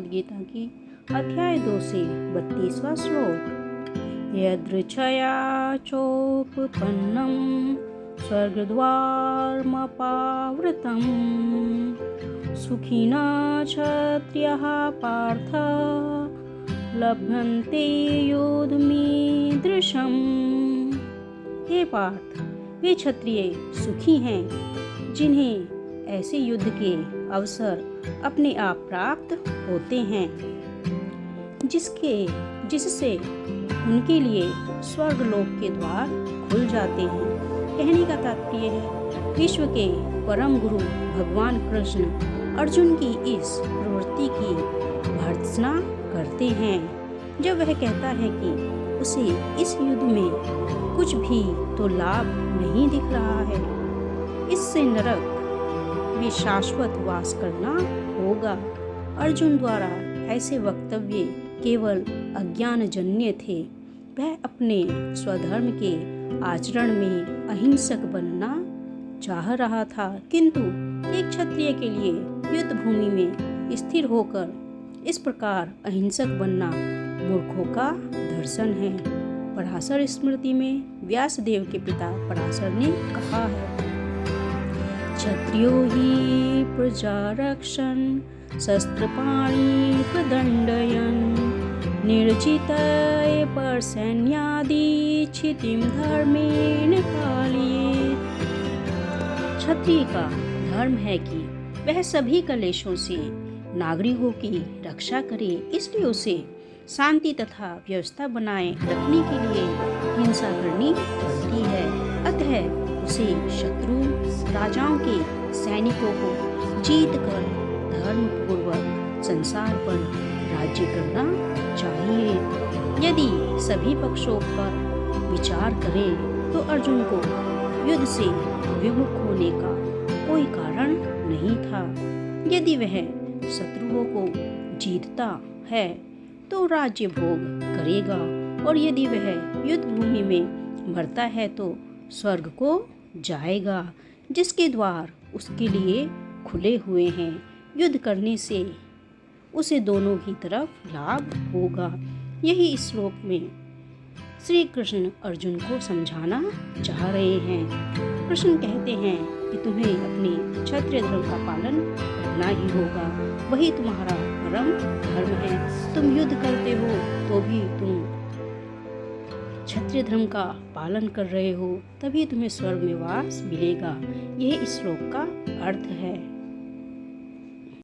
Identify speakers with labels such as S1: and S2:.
S1: भगवद गीता की अध्याय 2 से 32वां श्लोक। यदृच्छया चोपपन्नं स्वर्गद्वारमपावृतं सुखिनः क्षत्रियः पार्थ लभन्ते योधमीदृशम्। हे पार्थ, वे क्षत्रिय सुखी हैं जिन्हें ऐसे युद्ध के अवसर अपने आप प्राप्त होते हैं जिससे उनके लिए स्वर्गलोक के द्वार खुल जाते हैं। कहने का तात्पर्य है, विश्व के परम गुरु भगवान कृष्ण अर्जुन की इस प्रवृत्ति की भर्त्सना करते हैं जब वह कहता है कि उसे इस युद्ध में कुछ भी तो लाभ नहीं दिख रहा है। इससे नरक में शाश्वत वास करना होगा। अर्जुन द्वारा ऐसे वक्तव्य केवल अज्ञानजन्य थे। वह अपने स्वधर्म के आचरण में अहिंसक बनना चाह रहा था, किंतु एक क्षत्रिय के लिए युद्ध भूमि में स्थिर होकर इस प्रकार अहिंसक बनना मूर्खों का दर्शन है। पराशर स्मृति में व्यासदेव के पिता पराशर ने कहा है, क्षत्रियो हि प्रजा रक्षन् शस्त्रपाणि प्रदण्डयन् निर्जितय परसैन्यादि क्षितिं धर्मेण पालयेत्। क्षत्रिय का धर्म है कि वह सभी कलेशों से नागरिकों की रक्षा करे, इसलिए उसे शांति तथा व्यवस्था बनाए रखने के लिए हिंसा करनी पड़ती है। अतः उसे शत्रु राजाओं के सैनिकों को जीत कर धर्म पूर्वक संसार पर राज्य करना चाहिए। यदि सभी पक्षों पर विचार करें तो अर्जुन को युद्ध से विमुख होने का कोई कारण नहीं था। यदि वह शत्रुओं को जीतता है तो राज्य भोग करेगा, और यदि वह युद्ध भूमि में मरता है तो स्वर्ग को जाएगा, जिसके द्वार उसके लिए खुले हुए हैं। युद्ध करने से उसे दोनों ही तरफ लाभ होगा। यही इस श्लोक में श्री कृष्ण अर्जुन को समझाना चाह रहे हैं। कृष्ण कहते हैं कि तुम्हें अपने क्षत्रिय धर्म का पालन करना ही होगा, वही तुम्हारा परम धर्म है। तुम युद्ध करते हो तो भी तुम क्षत्रिय धर्म का पालन कर रहे हो, तभी तुम्हें स्वर्ग में वास मिलेगा। यह इस श्लोक का अर्थ है।